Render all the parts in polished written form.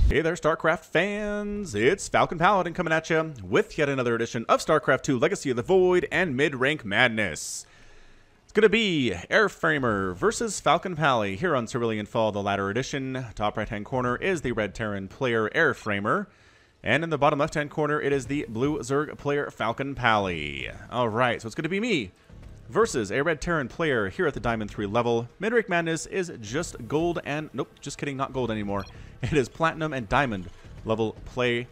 Hey there, StarCraft fans! It's FalconPally coming at you with yet another edition of StarCraft 2 Legacy of the Void and Mid-Rank Madness. It's going to be Airframer versus FalconPally here on Cerulean Fall, the latter edition. Top right-hand corner is the Red Terran player Airframer, and in the bottom left-hand corner it is the Blue Zerg player FalconPally. Alright, so it's going to be me versus a Red Terran player here at the Diamond 3 level. Mid-Rank Madness is just gold and... nope, just kidding, not gold anymore. It is Platinum and Diamond level play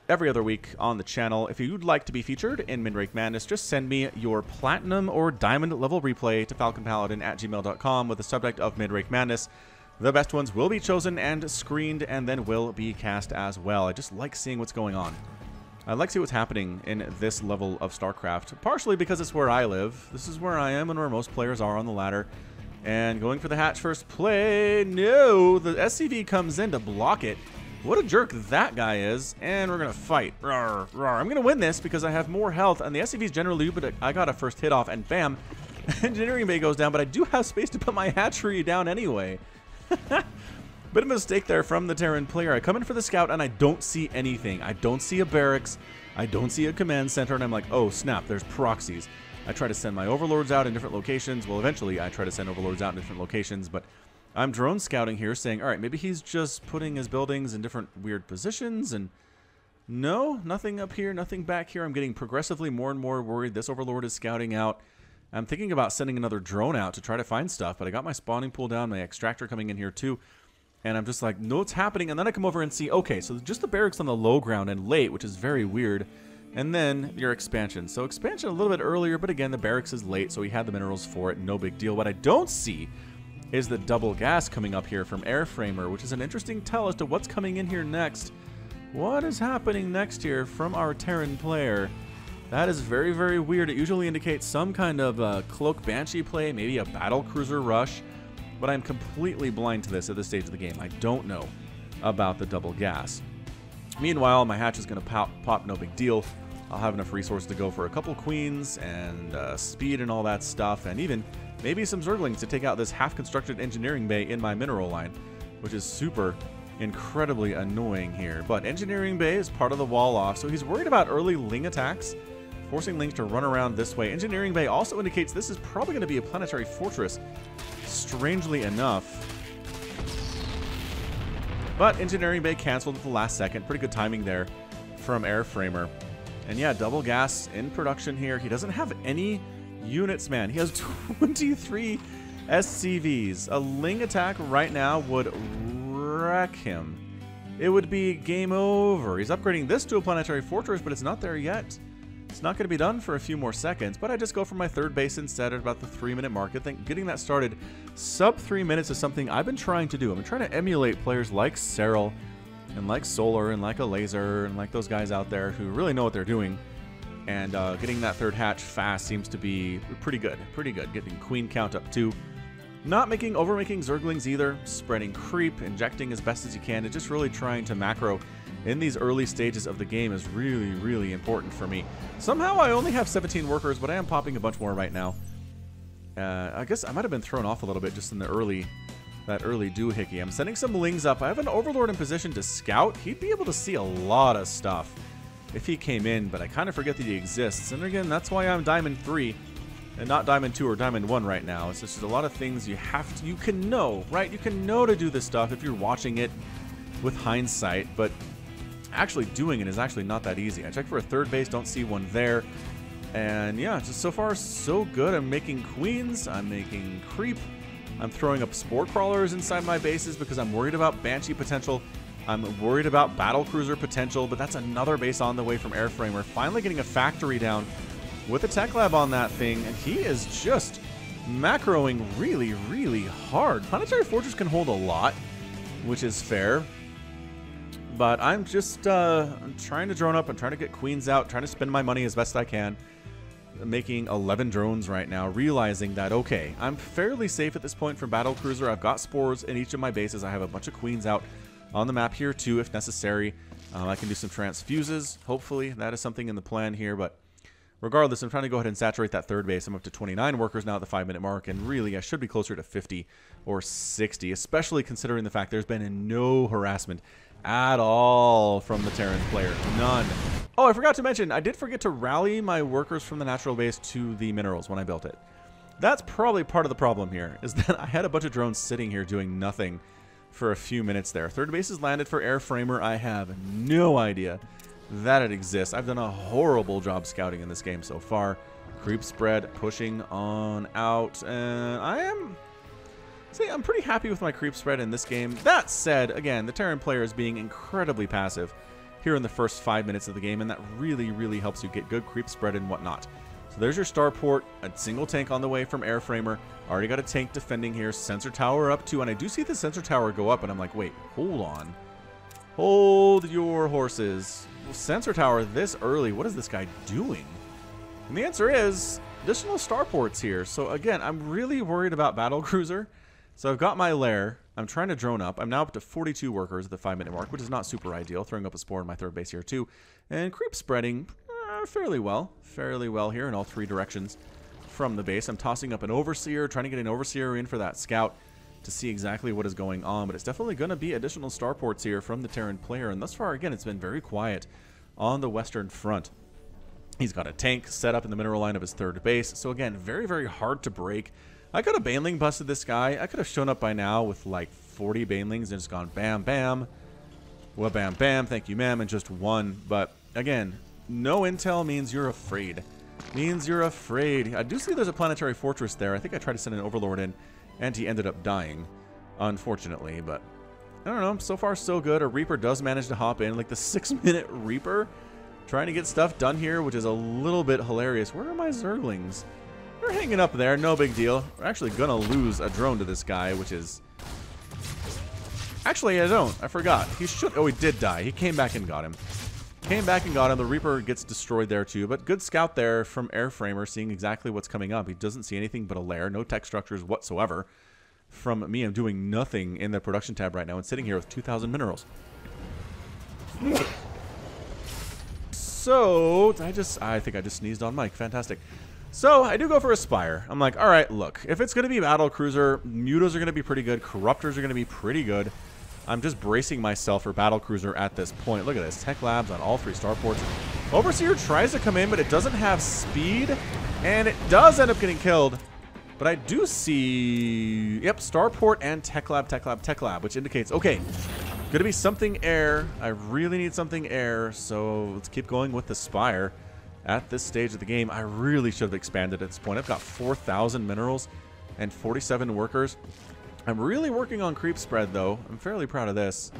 every other week on the channel. If you'd like to be featured in Mid-Rank Madness, just send me your Platinum or Diamond level replay to falconpaladin@gmail.com with the subject of Mid-Rank Madness. The best ones will be chosen and screened and then will be cast as well. I just like seeing what's going on. I like to see what's happening in this level of StarCraft, partially because it's where I live. This is where I am and where most players are on the ladder. And going for the hatch first play. No, the SCV comes in to block it. What a jerk that guy is. And we're going to fight. Rawr, rawr. I'm going to win this because I have more health. And the SCV's generally, but I got a first hit off and bam. Engineering bay goes down, but I do have space to put my hatchery down anyway. Bit of a mistake there from the Terran player. I come in for the scout and I don't see anything. I don't see a barracks. I don't see a command center. And I'm like, oh snap, there's proxies. I try to send my overlords out in different locations. Well, eventually I try to send overlords out in different locations, but I'm drone scouting here saying, all right, maybe he's just putting his buildings in different weird positions, and no, nothing up here, nothing back here. I'm getting progressively more and more worried. This overlord is scouting out. I'm thinking about sending another drone out to try to find stuff, but I got my spawning pool down, my extractor coming in here too, and I'm just like, no, what's happening? And then I come over and see, okay, so just the barracks on the low ground and late, which is very weird. And then your expansion. So expansion a little bit earlier, but again, the barracks is late, so we had the minerals for it. No big deal. What I don't see is the double gas coming up here from Airframer, which is an interesting tell as to what's coming in here next. What is happening next here from our Terran player? That is very, very weird. It usually indicates some kind of cloak banshee play, maybe a battle cruiser rush, but I'm completely blind to this at this stage of the game. I don't know about the double gas. Meanwhile, my hatch is going to pop, no big deal. I'll have enough resources to go for a couple queens and speed and all that stuff, and even maybe some zerglings to take out this half-constructed engineering bay in my mineral line, which is super incredibly annoying here. But engineering bay is part of the wall off, so he's worried about early Ling attacks, forcing Lings to run around this way. Engineering bay also indicates this is probably going to be a planetary fortress, strangely enough. But engineering bay canceled at the last second. Pretty good timing there from Airframer. And yeah, double gas in production here. He doesn't have any units, man. He has 23 SCVs. A Ling attack right now would wreck him. It would be game over. He's upgrading this to a planetary fortress, but it's not there yet. It's not going to be done for a few more seconds, but I just go for my third base instead at about the 3-minute mark. I think getting that started sub 3 minutes is something I've been trying to do. I've been trying to emulate players like Cerulean and like Solar and like a Laser and like those guys out there who really know what they're doing. And getting that third hatch fast seems to be pretty good. Pretty good. Getting queen count up too. Not overmaking zerglings either. Spreading creep, injecting as best as you can, and just really trying to macro in these early stages of the game is really, really important for me. Somehow I only have 17 workers, but I am popping a bunch more right now. I guess I might have been thrown off a little bit just in the early doohickey. I'm sending some Lings up. I have an Overlord in position to scout. He'd be able to see a lot of stuff if he came in, but I kind of forget that he exists. And again, that's why I'm Diamond 3 and not Diamond 2 or Diamond 1 right now. It's just a lot of things you can know, right? You can know to do this stuff if you're watching it with hindsight, but actually doing it is actually not that easy. I checked for a third base, don't see one there. And yeah, just so far so good. I'm making queens, I'm making creep, I'm throwing up spore crawlers inside my bases because I'm worried about banshee potential. I'm worried about battle cruiser potential, but that's another base on the way from Airframer. Finally getting a factory down with a tech lab on that thing, and he is just macroing really, really hard. Planetary Fortress can hold a lot, which is fair. But I'm just I'm trying to drone up. I'm trying to get queens out, trying to spend my money as best I can. I'm making 11 drones right now, realizing that, okay, I'm fairly safe at this point from battle cruiser. I've got spores in each of my bases. I have a bunch of queens out on the map here too, if necessary. I can do some transfuses. Hopefully that is something in the plan here, but regardless, I'm trying to go ahead and saturate that third base. I'm up to 29 workers now at the 5-minute mark, and really I should be closer to 50 or 60, especially considering the fact there's been no harassment at all from the Terran player. None. Oh, I forgot to mention, I did forget to rally my workers from the natural base to the minerals when I built it. That's probably part of the problem here, is that I had a bunch of drones sitting here doing nothing for a few minutes there. Third base is landed for Airframer. I have no idea that it exists. I've done a horrible job scouting in this game so far. Creep spread pushing on out, and I'm pretty happy with my creep spread in this game. That said, again, the Terran player is being incredibly passive here in the first 5 minutes of the game, and that really, really helps you get good creep spread and whatnot. So there's your starport, a single tank on the way from Airframer. Already got a tank defending here. Sensor tower up too, and I do see the sensor tower go up, and I'm like, wait, hold on. Hold your horses. Well, sensor tower this early, what is this guy doing? And the answer is additional starports here. So again, I'm really worried about battlecruiser. So I've got my lair. I'm trying to drone up. I'm now up to 42 workers at the 5-minute mark, which is not super ideal. Throwing up a spore in my third base here too. And creep spreading fairly well here in all three directions from the base. I'm tossing up an overseer, trying to get an overseer in for that scout to see exactly what is going on. But it's definitely going to be additional starports here from the Terran player. And thus far, again, it's been very quiet on the western front. He's got a tank set up in the mineral line of his third base. So again, very, very hard to break. I could have Baneling busted this guy. I could have shown up by now with like 40 Banelings and just gone bam, bam. Well, bam, bam, thank you, ma'am, and just one. But again, no intel means you're afraid. Means you're afraid. I do see there's a planetary fortress there. I think I tried to send an overlord in, and he ended up dying, unfortunately. But I don't know. So far, so good. A Reaper does manage to hop in, like the 6-minute Reaper, trying to get stuff done here, which is a little bit hilarious. Where are my Zerglings? They're hanging up there, no big deal. We're actually gonna lose a drone to this guy, which is... Actually, I don't. I forgot. He should... Oh, he did die. He came back and got him. Came back and got him. The Reaper gets destroyed there, too. But good scout there from Airframer, seeing exactly what's coming up. He doesn't see anything but a lair. No tech structures whatsoever. From me, I'm doing nothing in the production tab right now and sitting here with 2,000 minerals. So, I think I just sneezed on mic. Fantastic. So, I do go for a Spire. I'm like, alright, look, if it's going to be Battlecruiser, Mutas are going to be pretty good, Corruptors are going to be pretty good. I'm just bracing myself for Battlecruiser at this point. Look at this, Tech Labs on all three starports. Overseer tries to come in, but it doesn't have speed, and it does end up getting killed. But I do see, yep, Starport and Tech Lab, Tech Lab, Tech Lab, which indicates, okay, gonna be something air. I really need something air, so let's keep going with the Spire. At this stage of the game, I really should have expanded at this point. I've got 4,000 minerals and 47 workers. I'm really working on creep spread, though. I'm fairly proud of this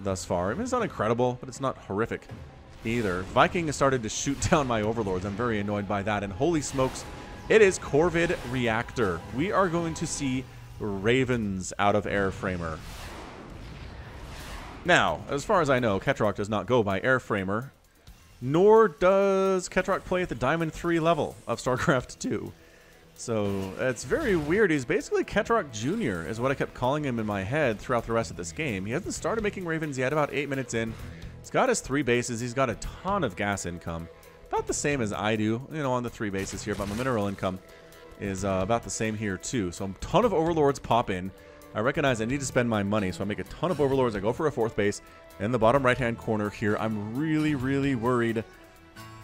thus far. I mean, it's not incredible, but it's not horrific either. Viking has started to shoot down my overlords. I'm very annoyed by that. And holy smokes, it is Corvid Reactor. We are going to see Ravens out of Airframer. Now, as far as I know, Ketroc does not go by Airframer. Nor does Ketroc play at the Diamond 3 level of StarCraft 2. So, it's very weird. He's basically Ketroc Jr. is what I kept calling him in my head throughout the rest of this game. He hasn't started making Ravens yet, about 8 minutes in. He's got his 3 bases. He's got a ton of gas income. About the same as I do, you know, on the 3 bases here, but my mineral income is about the same here, too. So, a ton of overlords pop in. I recognize I need to spend my money, so I make a ton of overlords. I go for a 4th base in the bottom right-hand corner here. I'm really, really worried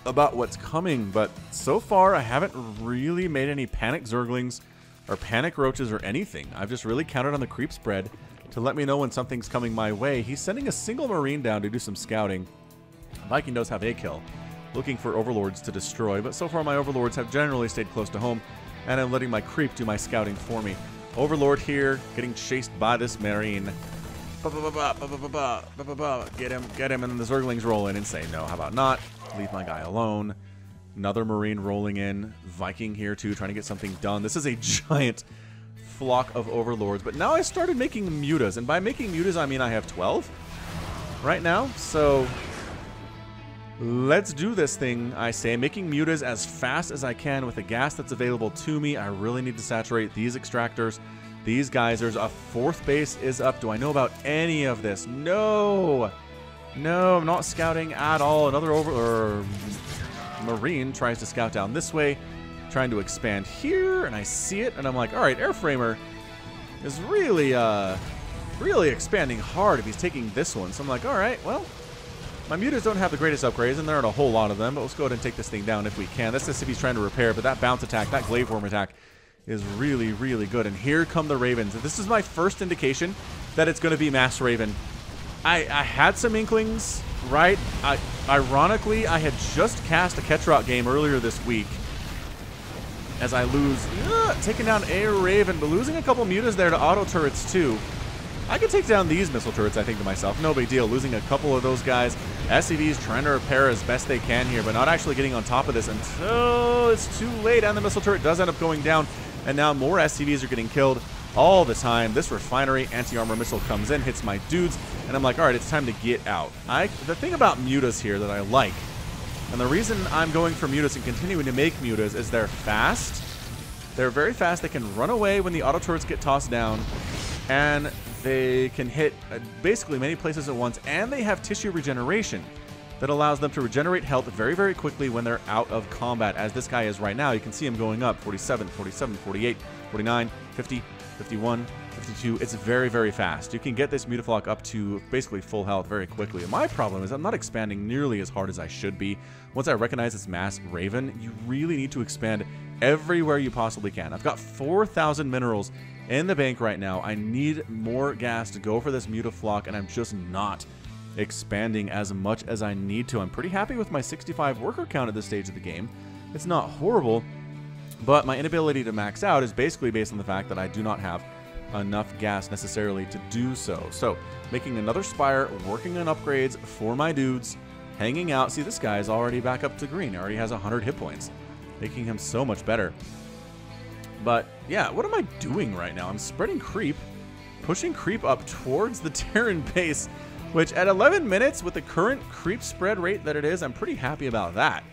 about what's coming, but so far I haven't really made any panic Zerglings or panic Roaches or anything. I've just really counted on the creep spread to let me know when something's coming my way. He's sending a single Marine down to do some scouting. Viking does have a kill, looking for overlords to destroy, but so far my overlords have generally stayed close to home, and I'm letting my creep do my scouting for me. Overlord here, getting chased by this Marine. Get him, and then the Zerglings roll in and say, no, how about not? Leave my guy alone. Another Marine rolling in. Viking here, too, trying to get something done. This is a giant flock of Overlords, but now I started making Mutas, and by making Mutas, I mean I have 12 right now, so let's do this thing, I say. Making Mutas as fast as I can with the gas that's available to me. I really need to saturate these extractors, these geysers. A 4th base is up. Do I know about any of this? No! No, I'm not scouting at all. Another Marine tries to scout down this way, trying to expand here, and I see it, and I'm like, alright, Airframer is really really expanding hard if he's taking this one. So I'm like, all right, well, my mutas don't have the greatest upgrades, and there aren't a whole lot of them, but let's go ahead and take this thing down if we can. That's just if he's trying to repair, but that bounce attack, that glaive worm attack is really, really good. And here come the Ravens. This is my first indication that it's going to be Mass Raven. I had some inklings, right? Ironically, I had just cast a Ketroc game earlier this week as I lose, taking down a Raven, but losing a couple mutas there to auto turrets too. I could take down these missile turrets, I think to myself. No big deal. Losing a couple of those guys. SCVs trying to repair as best they can here, but not actually getting on top of this until it's too late, and the missile turret does end up going down, and now more SCVs are getting killed all the time. This refinery anti-armor missile comes in, hits my dudes, and I'm like, all right, it's time to get out. The thing about mutas here that I like, and the reason I'm going for mutas and continuing to make mutas, is they're fast. They're very fast. They can run away when the auto turrets get tossed down, and they can hit basically many places at once, and they have tissue regeneration that allows them to regenerate health very, very quickly when they're out of combat, as this guy is right now. You can see him going up, 47, 47, 48, 49, 50, 51, 52. It's very, very fast. You can get this Mutaflock up to basically full health very quickly. And my problem is I'm not expanding nearly as hard as I should be. Once I recognize it's Mass Raven, you really need to expand everywhere you possibly can. I've got 4,000 minerals in the bank right now. I need more gas to go for this Mutaflock, and I'm just not expanding as much as I need to. I'm pretty happy with my 65 worker count at this stage of the game. It's not horrible, but my inability to max out is basically based on the fact that I do not have enough gas necessarily to do so. So, making another Spire, working on upgrades for my dudes, hanging out. See, this guy is already back up to green. He already has 100 hit points, making him so much better. But, yeah, what am I doing right now? I'm spreading creep, pushing creep up towards the Terran base, which at 11 minutes, with the current creep spread rate that it is, I'm pretty happy about that.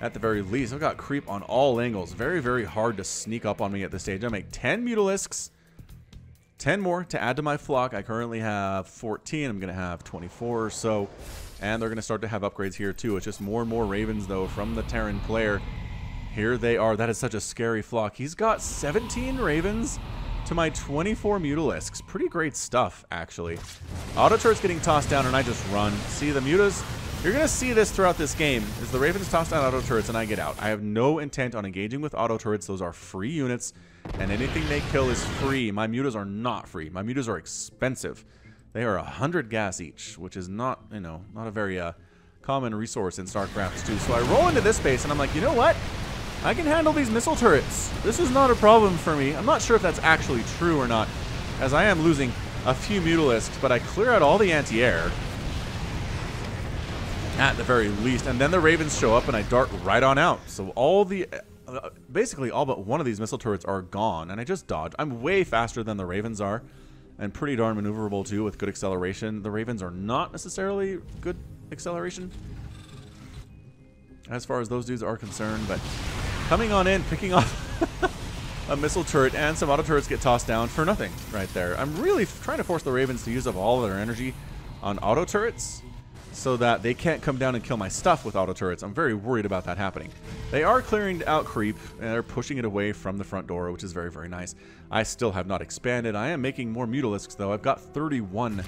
At the very least, I've got creep on all angles. Very, very hard to sneak up on me at this stage. I make 10 Mutalisks, 10 more to add to my flock. I currently have 14. I'm going to have 24 or so. And they're going to start to have upgrades here too. It's just more and more Ravens, though, from the Terran player. Here they are. That is such a scary flock. He's got 17 Ravens to my 24 Mutalisks. Pretty great stuff, actually. Auto turrets getting tossed down, and I just run. See, the mutas, you're going to see this throughout this game, is the Ravens toss down auto turrets, and I get out. I have no intent on engaging with auto turrets. Those are free units, and anything they kill is free. My mutas are not free. My mutas are expensive. They are 100 gas each, which is not, you know, not a very common resource in StarCraft 2. So I roll into this base, and I'm like, you know what? I can handle these missile turrets. This is not a problem for me. I'm not sure if that's actually true or not, as I am losing a few Mutalisks, but I clear out all the anti-air at the very least, and then the Ravens show up and I dart right on out. So all the basically all but one of these missile turrets are gone, and I just dodge. I'm way faster than the Ravens are, and pretty darn maneuverable too with good acceleration. The Ravens are not necessarily good acceleration as far as those dudes are concerned, but coming on in, picking off a missile turret, and some auto turrets get tossed down for nothing right there. I'm really trying to force the Ravens to use up all of their energy on auto turrets so that they can't come down and kill my stuff with auto turrets. I'm very worried about that happening. They are clearing out creep, and they're pushing it away from the front door, which is very, very nice. I still have not expanded. I am making more Mutalisks, though. I've got 31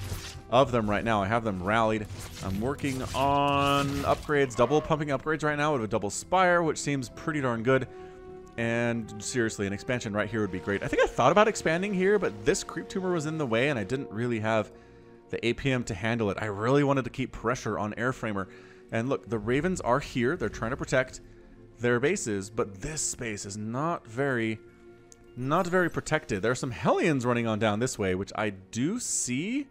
of them right now. I have them rallied. I'm working on upgrades, double pumping upgrades right now with a double Spire, which seems pretty darn good. And seriously, an expansion right here would be great. I think I thought about expanding here, but this creep tumor was in the way, and I didn't really have the APM to handle it. I really wanted to keep pressure on Airframer. And look, the Ravens are here. They're trying to protect their bases, but this space is not very protected. There are some Hellions running on down this way, which I do see.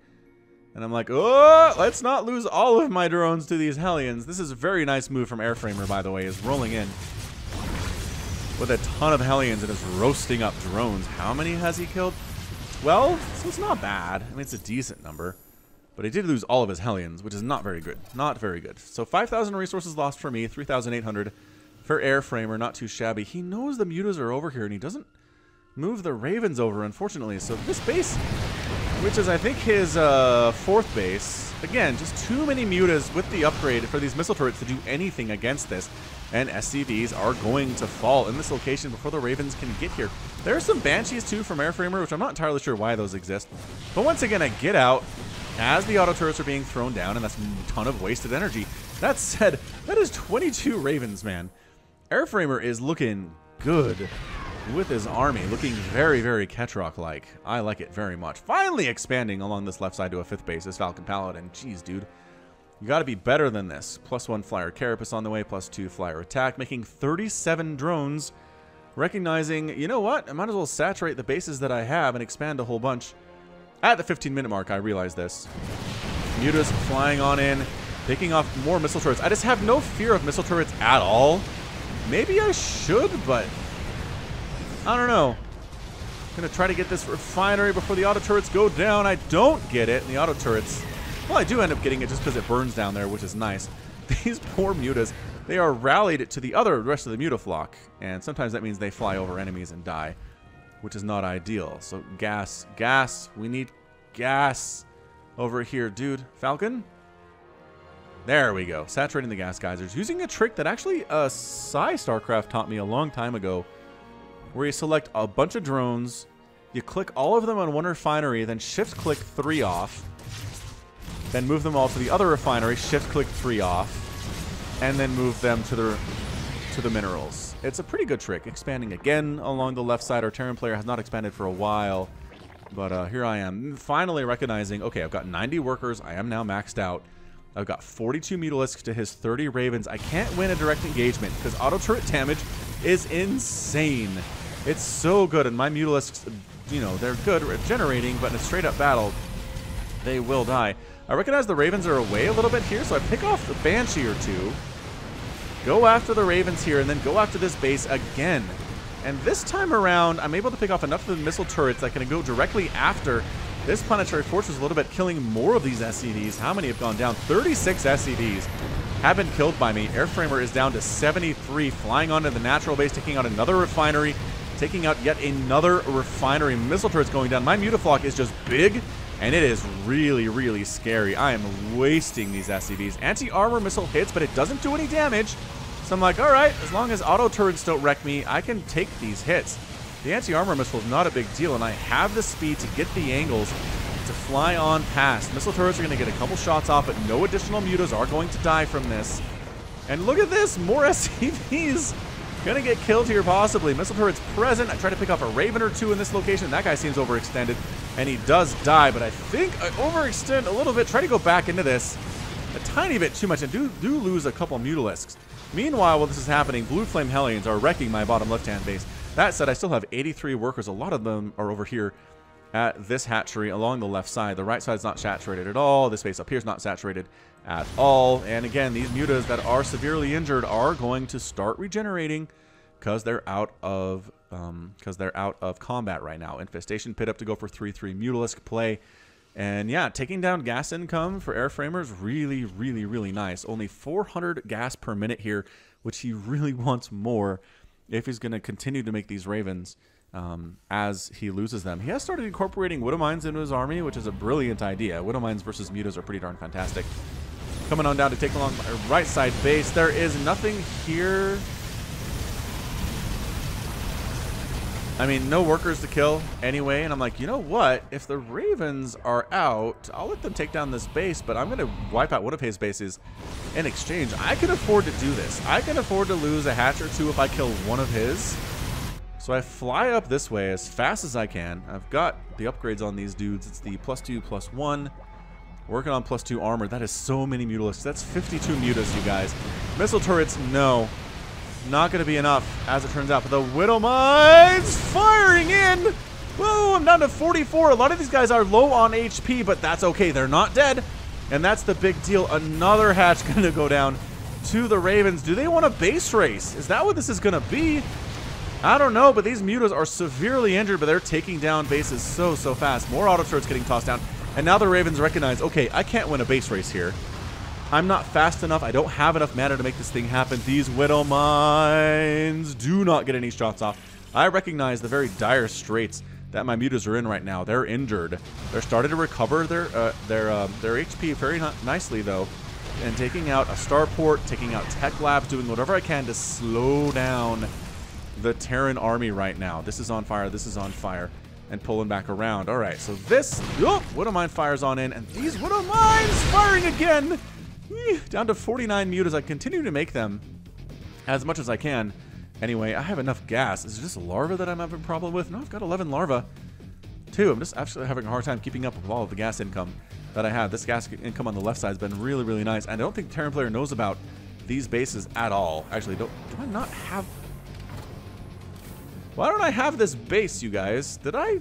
And I'm like, oh, let's not lose all of my drones to these Hellions. This is a very nice move from Airframer, by the way, is rolling in with a ton of Hellions and is roasting up drones. How many has he killed? Well, so it's not bad. I mean, it's a decent number. But he did lose all of his Hellions, which is not very good. Not very good. So 5,000 resources lost for me, 3,800 for Airframer. Not too shabby. He knows the mutas are over here, and he doesn't move the Ravens over, unfortunately. So this base, which is, I think, his fourth base, again, just too many mutas with the upgrade for these missile turrets to do anything against this. And SCVs are going to fall in this location before the Ravens can get here. There are some Banshees too from Airframer, which I'm not entirely sure why those exist. But once again, I get out as the auto turrets are being thrown down, and that's a ton of wasted energy. That said, that is 22 Ravens, man. Airframer is looking good with his army, looking very, very Ketroc-like. I like it very much. Finally expanding along this left side to a 5th base is FalconPally. Jeez, dude. You got to be better than this. +1 flyer carapace on the way, +2 flyer attack, making 37 drones. Recognizing, you know what? I might as well saturate the bases that I have and expand a whole bunch. At the 15-minute mark, I realized this. Mutas flying on in, picking off more missile turrets. I just have no fear of missile turrets at all. Maybe I should, but I don't know. I'm going to try to get this refinery before the auto turrets go down. I don't get it, and the auto turrets, well, I do end up getting it just because it burns down there, which is nice. These poor mutas, they are rallied to the rest of the mutaflock, and sometimes that means they fly over enemies and die, which is not ideal. So gas, we need gas over here, dude. Falcon? There we go. Saturating the gas geysers. Using a trick that actually StarCraft taught me a long time ago, where you select a bunch of drones, you click all of them on one refinery, then shift-click 3 off, then move them all to the other refinery, shift-click 3 off, and then move them to the minerals. It's a pretty good trick. Expanding again along the left side. Our Terran player has not expanded for a while, but here I am. Finally recognizing, okay, I've got 90 workers. I am now maxed out. I've got 42 Mutalisks to his 30 Ravens. I can't win a direct engagement because auto turret damage is insane. It's so good, and my Mutalisks, you know, they're good at generating, but in a straight-up battle, they will die. I recognize the Ravens are away a little bit here, so I pick off the Banshee or two, go after the Ravens here, and then go after this base again. And this time around, I'm able to pick off enough of the missile turrets that can go directly after this planetary fortress a little bit, killing more of these SCVs. How many have gone down? 36 SCVs have been killed by me. Airframer is down to 73, flying onto the natural base, taking out another refinery, taking out yet another refinery. Missile turrets going down. My mutaflock is just big, and it is really, really scary. I am wasting these SCVs. Anti-armor missile hits, but it doesn't do any damage. So I'm like, all right, as long as auto turrets don't wreck me, I can take these hits. The anti-armor missile is not a big deal, and I have the speed to get the angles to fly on past. Missile turrets are going to get a couple shots off, but no additional mutas are going to die from this. And look at this, more SCVs going to get killed here possibly. Missile turrets present. I try to pick off a Raven or two in this location. That guy seems overextended, and he does die, but I think I overextend a little bit. Try to go back into this a tiny bit too much, and do lose a couple Mutalisks. Meanwhile, while this is happening, Blue Flame Hellions are wrecking my bottom left-hand base. That said, I still have 83 workers. A lot of them are over here at this hatchery along the left side. The right side is not saturated at all. This base up here is not saturated at all. And again, these mutas that are severely injured are going to start regenerating because they're out of combat right now. Infestation pit up to go for 3/3 Mutalisk play. And yeah, taking down gas income for Airframer is really, really, really nice. Only 400 gas per minute here, which he really wants more if he's going to continue to make these Ravens as he loses them. He has started incorporating Widow Mines into his army, which is a brilliant idea. Widow Mines versus mutas are pretty darn fantastic. Coming on down to take along my right side base. There is nothing here. I mean, no workers to kill anyway, and I'm like, you know what? If the Ravens are out, I'll let them take down this base, but I'm going to wipe out one of his bases in exchange. I can afford to do this. I can afford to lose a hatch or two if I kill one of his. So I fly up this way as fast as I can. I've got the upgrades on these dudes. It's the +2/+1. Working on +2 armor. That is so many Mutalisks. That's 52 mutas, you guys. Missile turrets, no. Not going to be enough, as it turns out. But the Widow Mines firing in. Whoa, I'm down to 44. A lot of these guys are low on HP, but that's okay. They're not dead. And that's the big deal. Another hatch going to go down to the Ravens. Do they want a base race? Is that what this is going to be? I don't know, but these mutas are severely injured, but they're taking down bases so fast. More auto turrets getting tossed down. And now the Ravens recognize, okay, I can't win a base race here. I'm not fast enough. I don't have enough mana to make this thing happen. These Widow Mines do not get any shots off. I recognize the very dire straits that my mutas are in right now. They're injured. They're starting to recover their HP very nicely, though. And taking out a starport, taking out tech labs, doing whatever I can to slow down the Terran army right now. This is on fire. This is on fire. And pulling back around. All right, so this Widow Mine fires on in, and these Widow Mines firing again. Down to 49 mutas. I continue to make them as much as I can. Anyway, I have enough gas. Is it just larva that I'm having a problem with? No, I've got 11 larva too. I'm just actually having a hard time keeping up with all of the gas income that I have. This gas income on the left side has been really, really nice. And I don't think the Terran player knows about these bases at all. Actually, do I not have... Why don't I have this base, you guys? Did I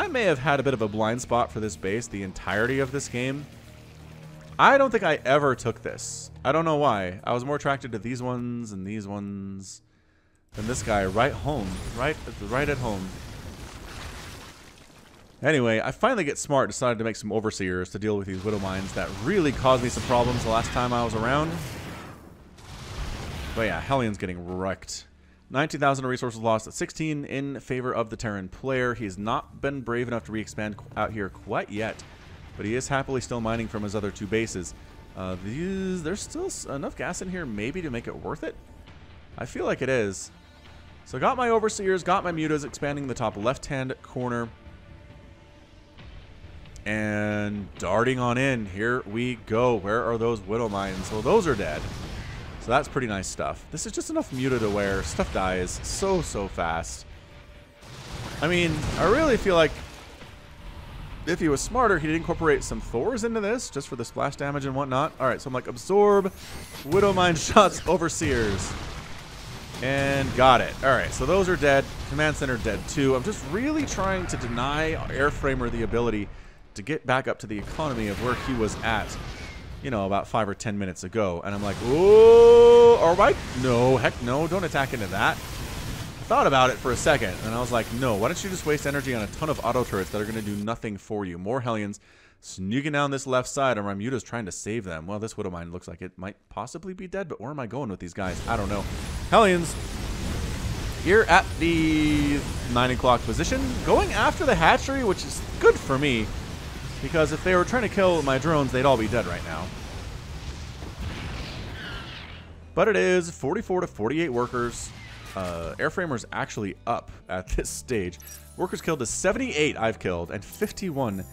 may have had a bit of a blind spot for this base the entirety of this game. I don't think I ever took this. I don't know why. I was more attracted to these ones and these ones than this guy right home. Right at home. Anyway, I finally get smart, decided to make some overseers to deal with these Widow Mines that really caused me some problems the last time I was around. But yeah, Hellions getting wrecked. 19,000 resources lost at 16 in favor of the Terran player. He's not been brave enough to re-expand out here quite yet, but he is happily still mining from his other two bases. There's still enough gas in here maybe to make it worth it. I feel like it is. So got my overseers, got my mutas, expanding the top left-hand corner. And darting on in. Here we go. Where are those Widow Mines? Well, those are dead. So that's pretty nice stuff. This is just enough muta to where stuff dies so fast. I mean, I really feel like if he was smarter, he'd incorporate some Thors into this just for the splash damage and whatnot. All right, so I'm like, absorb Widow Mine shots, overseers. And got it. All right, so those are dead. Command center dead too. I'm just really trying to deny Airframer the ability to get back up to the economy of where he was at, you know, about 5 or 10 minutes ago. And I'm like, oh, all right. No, heck no, don't attack into that. I thought about it for a second, and I was like, no, why don't you just waste energy on a ton of auto turrets that are going to do nothing for you? More Hellions sneaking down this left side, and Ramuta's trying to save them. Well, this Widow Mine looks like it might possibly be dead, but where am I going with these guys? I don't know. Hellions here at the 9 o'clock position, going after the hatchery, which is good for me. Because if they were trying to kill my drones, they'd all be dead right now. But it is 44 to 48 workers. Airframer's actually up at this stage. Workers killed is 78 I've killed, and 51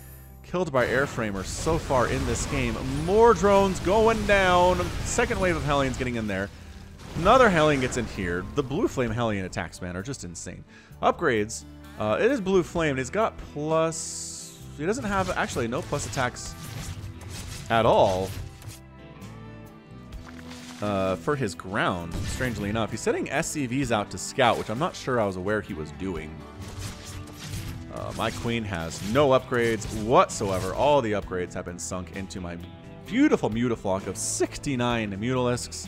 killed by Airframer so far in this game. More drones going down. Second wave of Hellions getting in there. Another Hellion gets in here. The Blue Flame Hellion attacks, man, are just insane. Upgrades. It is Blue Flame. It's got plus... He doesn't have, actually, no plus attacks at all for his ground, strangely enough. He's setting SCVs out to scout, which I'm not sure I was aware he was doing. My queen has no upgrades whatsoever. All the upgrades have been sunk into my beautiful Mutaflock of 69 Mutalisks.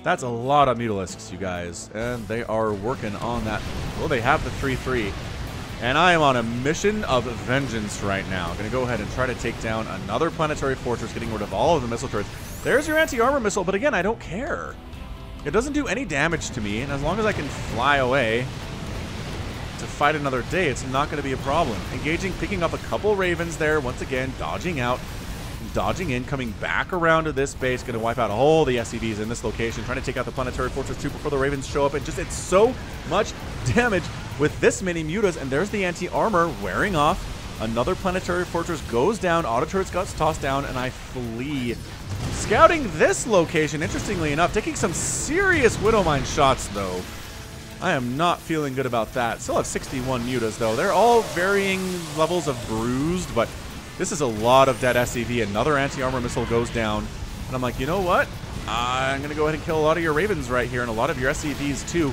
That's a lot of Mutalisks, you guys, and they are working on that. Well, they have the 3-3. And I am on a mission of vengeance right now. I'm going to go ahead and try to take down another planetary fortress, getting rid of all of the missile turrets. There's your anti-armor missile, but again, I don't care. It doesn't do any damage to me, and as long as I can fly away to fight another day, it's not going to be a problem. Engaging, picking up a couple Ravens there, once again, dodging out, dodging in, coming back around to this base, going to wipe out all the SCVs in this location, trying to take out the planetary fortress too before the Ravens show up, and just, it's so much damage with this many mutas, and there's the anti-armor wearing off. Another planetary fortress goes down, auto turrets got tossed down, and I flee. Scouting this location, interestingly enough, taking some serious Widow Mine shots, though. I am not feeling good about that. Still have 61 mutas, though. They're all varying levels of bruised, but this is a lot of dead SCV. Another anti-armor missile goes down, and I'm like, you know what? I'm going to go ahead and kill a lot of your Ravens right here, and a lot of your SCVs, too.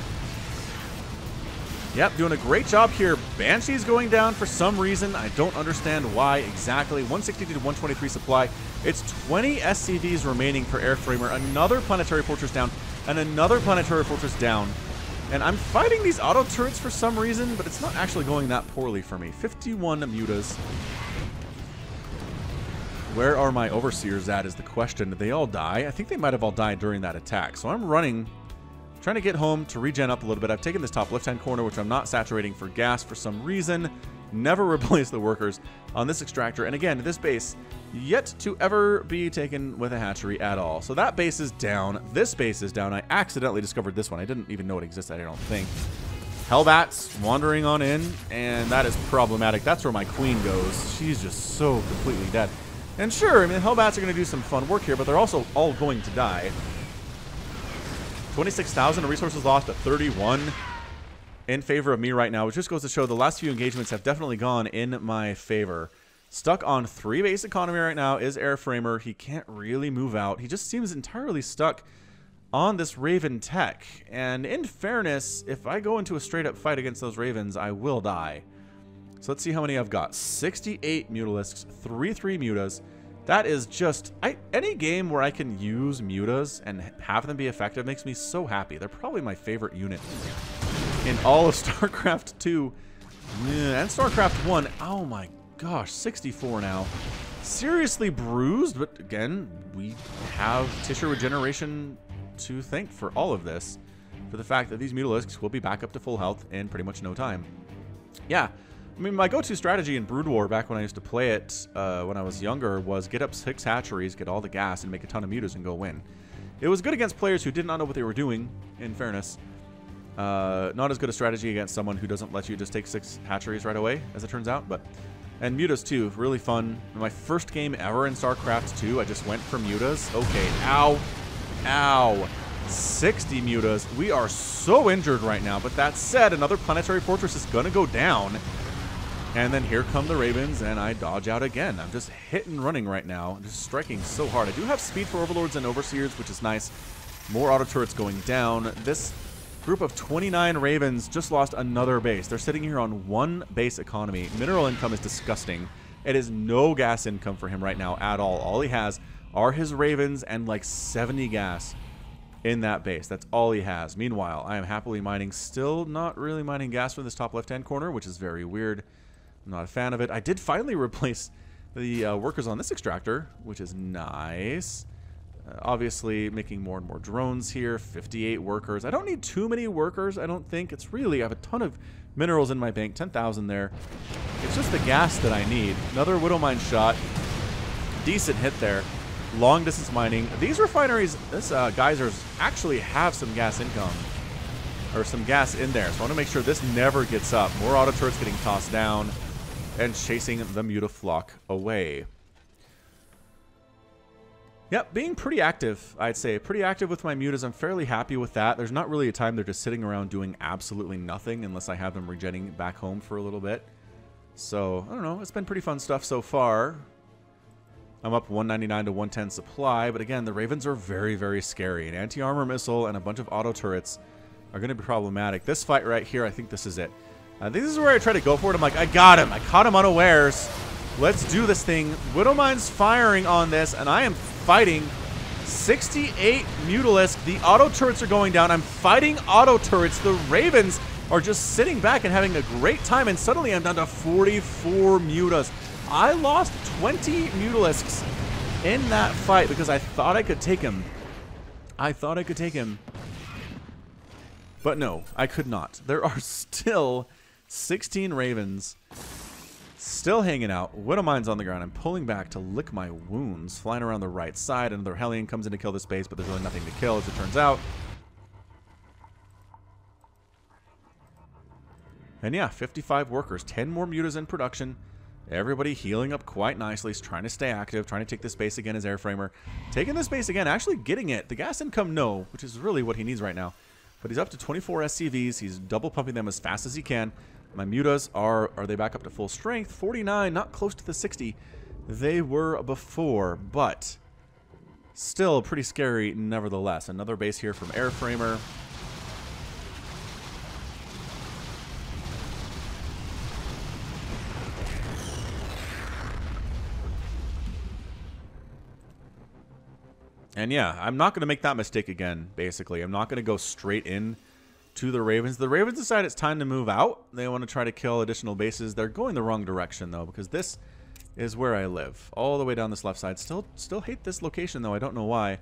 Yep, doing a great job here. Banshee's going down for some reason. I don't understand why exactly. 162 to 123 supply. It's 20 SCVs remaining for Airframer. Another planetary fortress down, and another planetary fortress down. And I'm fighting these auto turrets for some reason, but it's not actually going that poorly for me. 51 mutas. Where are my overseers at is the question. Did they all die? I think they might have all died during that attack. So I'm running... trying to get home to regen up a little bit. I've taken this top left-hand corner, which I'm not saturating for gas for some reason. Never replace the workers on this extractor. And again, this base yet to ever be taken with a hatchery at all. So that base is down. This base is down. I accidentally discovered this one. I didn't even know it existed, I don't think. Hellbats wandering on in, and that is problematic. That's where my queen goes. She's just so completely dead. And sure, I mean, Hellbats are going to do some fun work here, but they're also all going to die. 26,000 resources lost at 31 in favor of me right now, which just goes to show the last few engagements have definitely gone in my favor. Stuck on 3 base economy right now is Airframer. He can't really move out. He just seems entirely stuck on this Raven tech. And in fairness, if I go into a straight up fight against those Ravens, I will die. So let's see how many I've got. 68 Mutalisks, 3 Mutas. That is just... any game where I can use Mutas and have them be effective makes me so happy. They're probably my favorite unit in all of StarCraft 2 and StarCraft 1. Oh my gosh, 64 now. Seriously bruised, but again, we have tissue regeneration to thank for all of this. For the fact that these Mutalisks will be back up to full health in pretty much no time. Yeah. I mean, my go-to strategy in Brood War back when I used to play it when I was younger was get up 6 hatcheries, get all the gas, and make a ton of mutas and go win. It was good against players who did not know what they were doing, in fairness. Not as good a strategy against someone who doesn't let you just take 6 hatcheries right away, as it turns out. And mutas, too. Really fun. My first game ever in StarCraft 2, I just went for mutas. Okay, ow. Ow. 60 mutas. We are so injured right now. But that said, another planetary fortress is going to go down. And then here come the Ravens, and I dodge out again. I'm just hit and running right now. I'm just striking so hard. I do have speed for Overlords and Overseers, which is nice. More auto turrets going down. This group of 29 Ravens just lost another base. They're sitting here on 1 base economy. Mineral income is disgusting. It is no gas income for him right now at all. All he has are his Ravens and like 70 gas in that base. That's all he has. Meanwhile, I am happily mining. Still not really mining gas from this top left-hand corner, which is very weird. I'm not a fan of it. I did finally replace the workers on this extractor, which is nice. Obviously, making more and more drones here. 58 workers. I don't need too many workers, I don't think. It's really, I have a ton of minerals in my bank. 10,000 there. It's just the gas that I need. Another Widowmine shot. Decent hit there. Long distance mining. These refineries, this geysers actually have some gas income. Or some gas in there. So I want to make sure this never gets up. More auto turrets getting tossed down and chasing the Mutaflock away. Yep, being pretty active, I'd say. Pretty active with my mutas. I'm fairly happy with that. There's not really a time they're just sitting around doing absolutely nothing unless I have them regenning back home for a little bit. So, I don't know. It's been pretty fun stuff so far. I'm up 199 to 110 supply, but again, the Ravens are very, very scary. An anti-armor missile and a bunch of auto turrets are going to be problematic. This fight right here, I think this is it. I think this is where I try to go for it. I'm like, I got him. I caught him unawares. Let's do this thing. Widowmine's firing on this, and I am fighting 68 Mutalisk. The auto turrets are going down. I'm fighting auto turrets. The Ravens are just sitting back and having a great time, and suddenly I'm down to 44 Mutas. I lost 20 Mutalisks in that fight because I thought I could take him. I thought I could take him. But no, I could not. There are still 16 Ravens still hanging out. Widowmine's on the ground. I'm pulling back to lick my wounds. Flying around the right side. Another Hellion comes in to kill this base, but there's really nothing to kill as it turns out. And yeah, 55 workers. 10 more mutas in production. Everybody healing up quite nicely. He's trying to stay active. Trying to take this base again as Airframer. Taking this base again. Actually getting it. The gas income, no. Which is really what he needs right now. But he's up to 24 SCVs. He's double pumping them as fast as he can. My mutas are they back up to full strength? 49, not close to the 60 they were before, but still pretty scary nevertheless. Another base here from Airframer. And yeah, I'm not going to make that mistake again, basically. I'm not going to go straight in to the Ravens. The Ravens decide it's time to move out. They want to try to kill additional bases. They're going the wrong direction, though, because this is where I live. All the way down this left side. Still hate this location, though. I don't know why.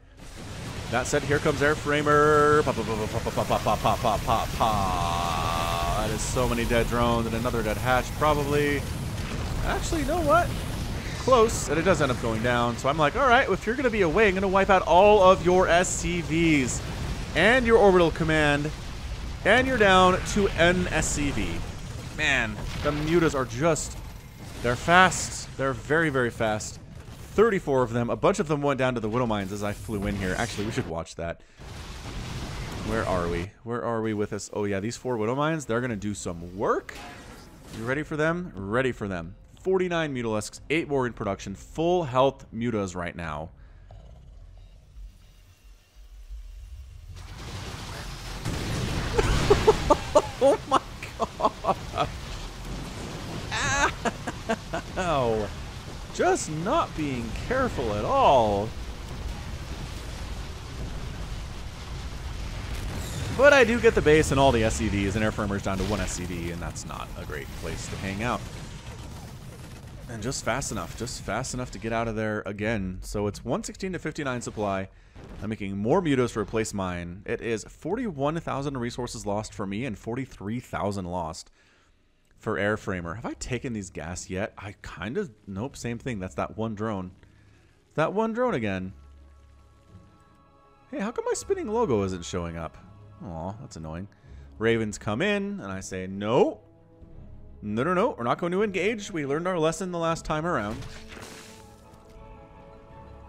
That said, here comes Airframer. Pop, pop, pop, pop, pop, pop, pop, pop, pop, pop. That That is so many dead drones and another dead hatch, probably. Actually, you know what? Close, and it does end up going down. So I'm like, all right, if you're going to be away, I'm going to wipe out all of your SCVs and your orbital command, and you're down to an SCV. Man, the mutas are just, they're fast. They're very, very fast. 34 of them. A bunch of them went down to the Widow Mines as I flew in here. Actually, we should watch that. Where are we? Where are we with this? Oh, yeah, these 4 Widow Mines, they're going to do some work. You ready for them? Ready for them. 49 Mutalisks, 8 more in production, full health mutas right now. Oh my god! Ow! Just not being careful at all. But I do get the base and all the SCVs, and Airframer's down to 1 SCV, and that's not a great place to hang out. And just fast enough to get out of there again. So it's 116 to 59 supply. I'm making more mutas to replace mine. It is 41,000 resources lost for me and 43,000 lost for Airframer. Have I taken these gas yet? I kind of... Nope, same thing. That's that one drone. That one drone again. Hey, how come my spinning logo isn't showing up? Aw, that's annoying. Ravens come in, and I say, no. No, no, no. We're not going to engage. We learned our lesson the last time around.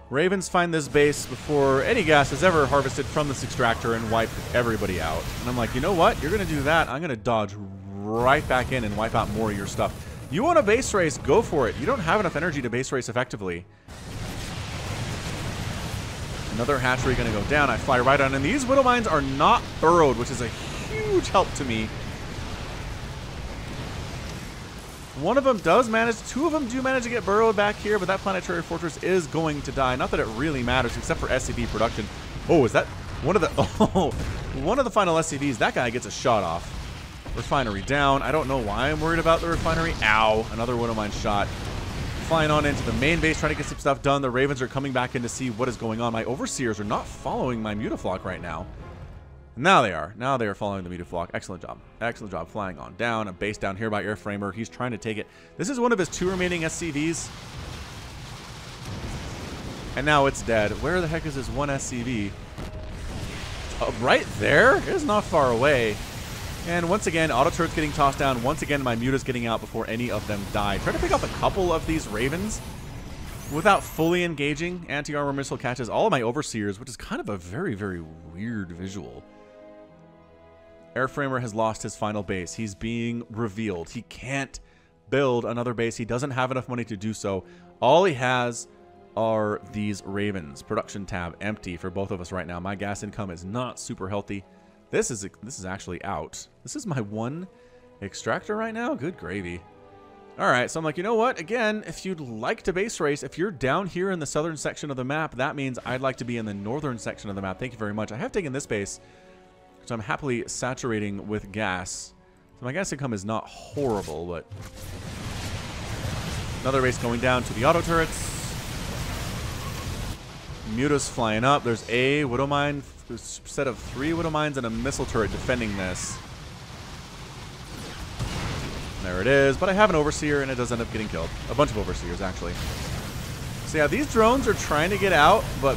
Ravens find this base before any gas is ever harvested from this extractor and wipe everybody out. And I'm like, you know what? You're going to do that. I'm going to dodge right back in and wipe out more of your stuff. You want a base race? Go for it. You don't have enough energy to base race effectively. Another hatchery going to go down. I fly right on. And these Widow Mines are not burrowed, which is a huge help to me. One of them does manage, 2 of them do manage to get burrowed back here, but that planetary fortress is going to die. Not that it really matters, except for SCV production. Oh, is that one of the, oh, one of the final SCVs? That guy gets a shot off. Refinery down. I don't know why I'm worried about the refinery. Ow, another one of mine shot. Flying on into the main base, trying to get some stuff done. The Ravens are coming back in to see what is going on. My Overseers are not following my Mutaflock right now. Now they are. Now they are following the Mutaflock. Excellent job. Excellent job flying on down. A base down here by Airframer. He's trying to take it. This is one of his 2 remaining SCVs. And now it's dead. Where the heck is his 1 SCV? Right there? It is not far away. And once again, auto turrets getting tossed down. Once again, my Muta's getting out before any of them die. Try to pick off a couple of these Ravens without fully engaging. Anti-armor missile catches all of my Overseers, which is kind of a very, very weird visual. Airframer has lost his final base. He's being revealed. He can't build another base. He doesn't have enough money to do so. All he has are these Ravens. Production tab empty for both of us right now. My gas income is not super healthy. This is actually out. This is my 1 extractor right now. Good gravy. All right, so I'm like, you know what? Again, if you'd like to base race, if you're down here in the southern section of the map, that means I'd like to be in the northern section of the map. Thank you very much. I have taken this base, so I'm happily saturating with gas. So my gas income is not horrible, but another base going down to the auto turrets. Mutas flying up. There's a Widow Mine, a set of 3 Widow Mines and a missile turret defending this. There it is, but I have an Overseer and it does end up getting killed. A bunch of Overseers, actually. So yeah, these drones are trying to get out, but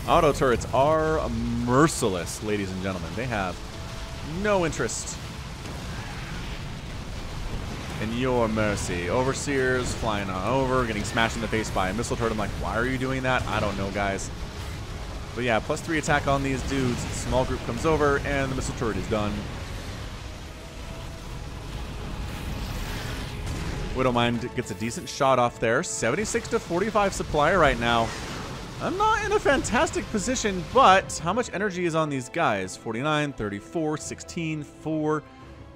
auto turrets are merciless, ladies and gentlemen. They have no interest in your mercy. Overseers flying on over, getting smashed in the face by a missile turret. I'm like, why are you doing that? I don't know, guys. But yeah, +3 attack on these dudes. Small group comes over, and the missile turret is done. Widowmine gets a decent shot off there. 76 to 45 supply right now. I'm not in a fantastic position, but how much energy is on these guys? 49, 34, 16, 4,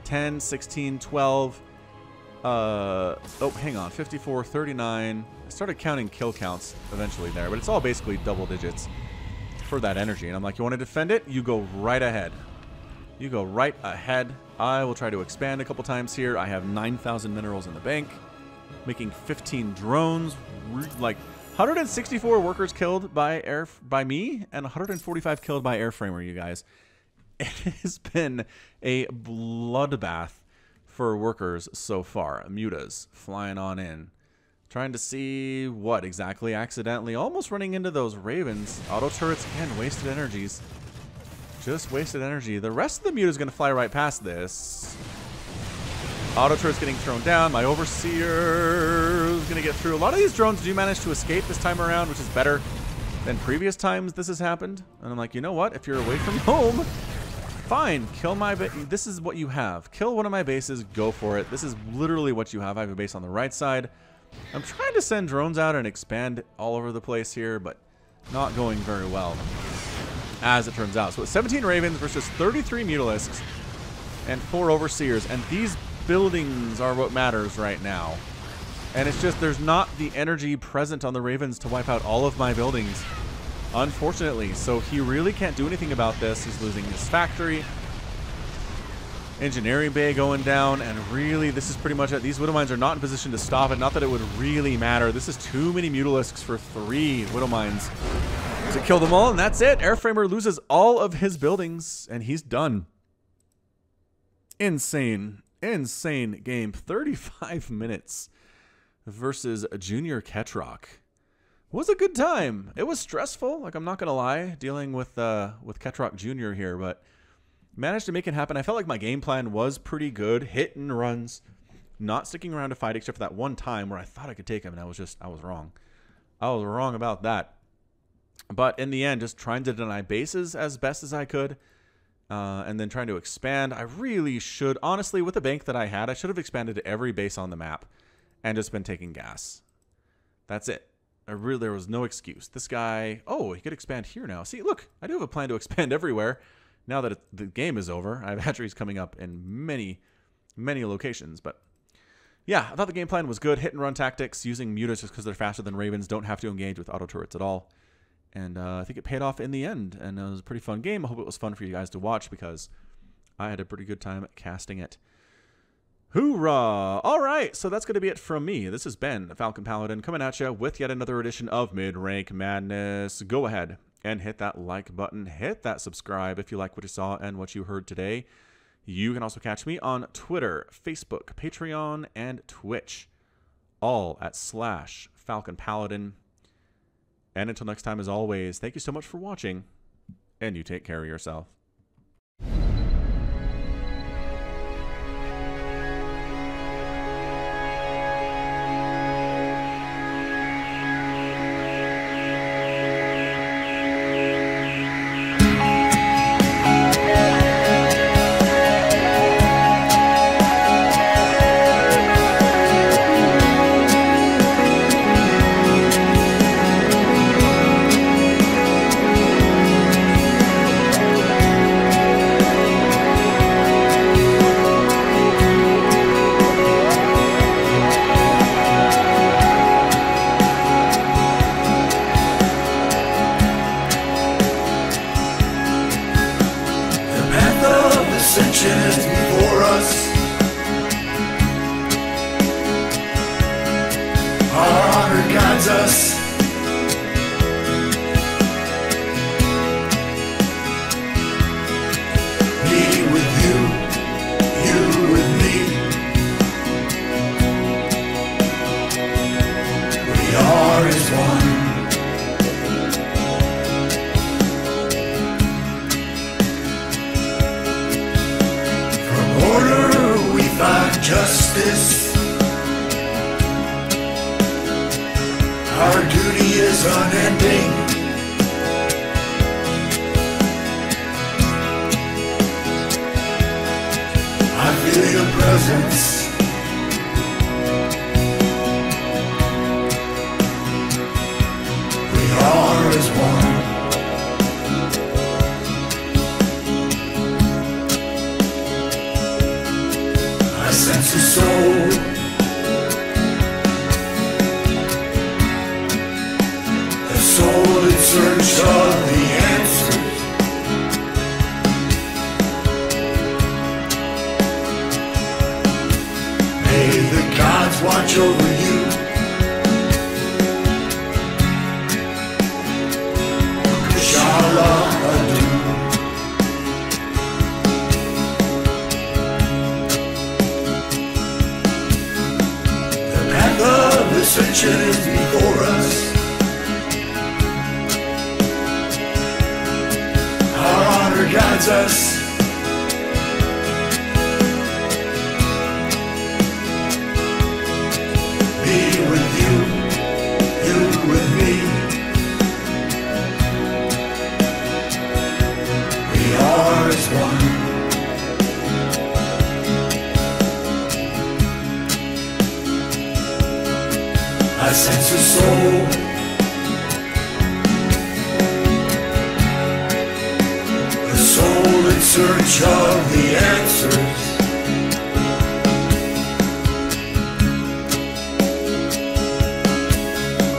10, 16, 12. Oh, hang on. 54, 39. I started counting kill counts eventually there, but it's all basically double digits for that energy. And I'm like, you want to defend it? You go right ahead. You go right ahead. I will try to expand a couple times here. I have 9,000 minerals in the bank. Making 15 drones. Like 164 workers killed by me and 145 killed by Airframer, you guys. It has been a bloodbath for workers so far. Mutas flying on in. Trying to see what exactly accidentally. Almost running into those ravens. Auto turrets, again, wasted energies. Just wasted energy. The rest of the Muta is going to fly right past this. Auto turret's getting thrown down. My Overseer is going to get through. A lot of these drones do manage to escape this time around, which is better than previous times this has happened. And I'm like, you know what? If you're away from home, fine. Kill my base. This is what you have. Kill one of my bases. Go for it. This is literally what you have. I have a base on the right side. I'm trying to send drones out and expand all over the place here, but not going very well, as it turns out. So it's 17 Ravens versus 33 Mutalisks and 4 Overseers. And these buildings are what matters right now. And it's just there's not the energy present on the Ravens to wipe out all of my buildings, unfortunately. So he really can't do anything about this. He's losing his factory. Engineering bay going down, and really this is pretty much it. These Widow Mines are not in position to stop it. Not that it would really matter. This is too many Mutalisks for 3 Widow Mines to kill them all, and that's it. Airframer loses all of his buildings, and he's done. Insane. Insane game. 35 minutes versus Junior Ketroc. It was a good time. It was stressful, like I'm not gonna lie, dealing with Ketroc Jr. here, but managed to make it happen. I felt like my game plan was pretty good. Hit and runs, not sticking around to fight except for that one time where I thought I could take him, and I was wrong. I was wrong about that. But in the end, just trying to deny bases as best as I could. And then trying to expand. I really should, honestly, with the bank that I had, I should have expanded to every base on the map and just been taking gas. That's it. There was no excuse. This guy, oh, he could expand here now. See, look, I do have a plan to expand everywhere now that the game is over. I have hatcheries coming up in many, many locations. But yeah, I thought the game plan was good. Hit and run tactics, using mutas just because they're faster than Ravens, don't have to engage with auto turrets at all. And I think it paid off in the end, and it was a pretty fun game. I hope it was fun for you guys to watch because I had a pretty good time casting it. Hoorah! All right, so that's going to be it from me. This has been Falcon Paladin coming at you with yet another edition of Mid-Rank Madness. Go ahead and hit that like button. Hit that subscribe if you like what you saw and what you heard today. You can also catch me on Twitter, Facebook, Patreon, and Twitch, all at /FalconPaladin. And until next time, as always, thank you so much for watching, and you take care of yourself. Before us, our honor guides us. Me with you, you with me. We are as one. Justice, our duty is unending. I feel your presence. We are as one. Sense of soul, a soul in search of the answers. May the gods watch over you. Inshallah, adieu. ascension before us. Our honor guides us. Me with you, you with me. We are as one. I sense a soul, a soul in search of the answers.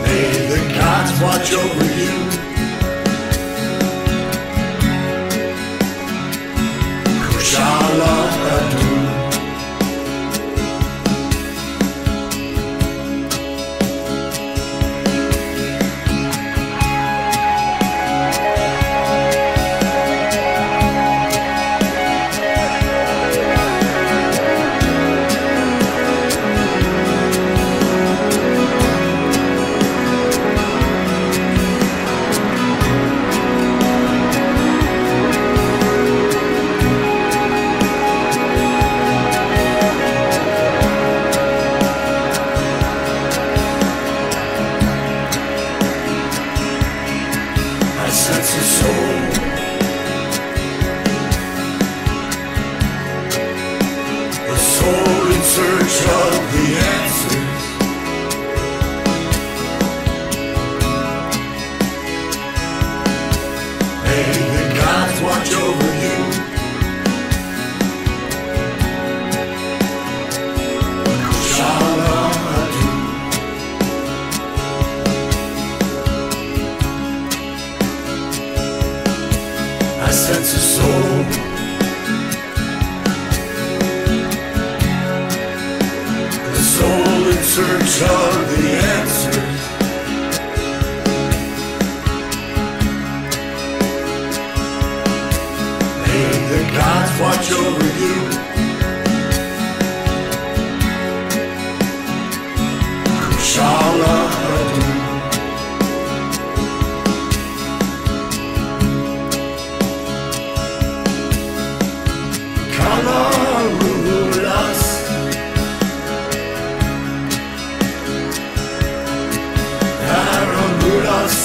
May the gods watch over you. Kushala Adu. Sense a soul, a soul in search of the answers. May the gods watch over you. Kushala Adu. I sense a soul, a soul in search of the answers. May the gods watch over you. Kushala Adu. Kalarulas, Aramulas,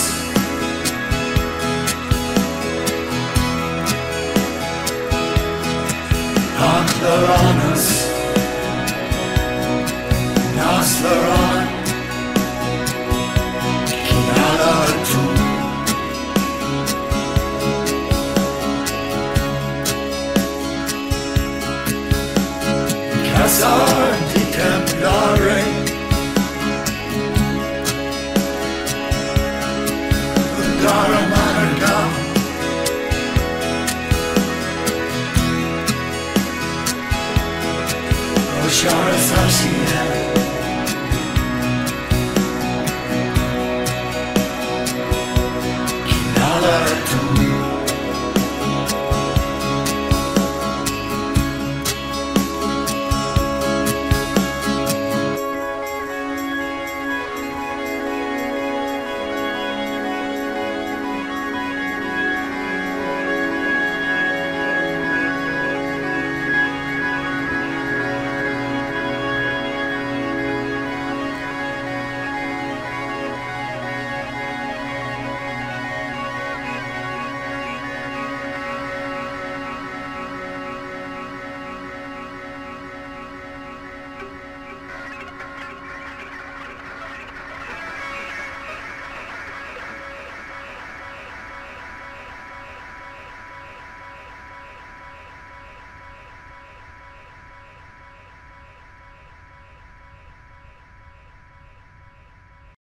Antaranas, Naslaran, Kinalatu. Casar di Templare, Daramarga, Oshara Sashina.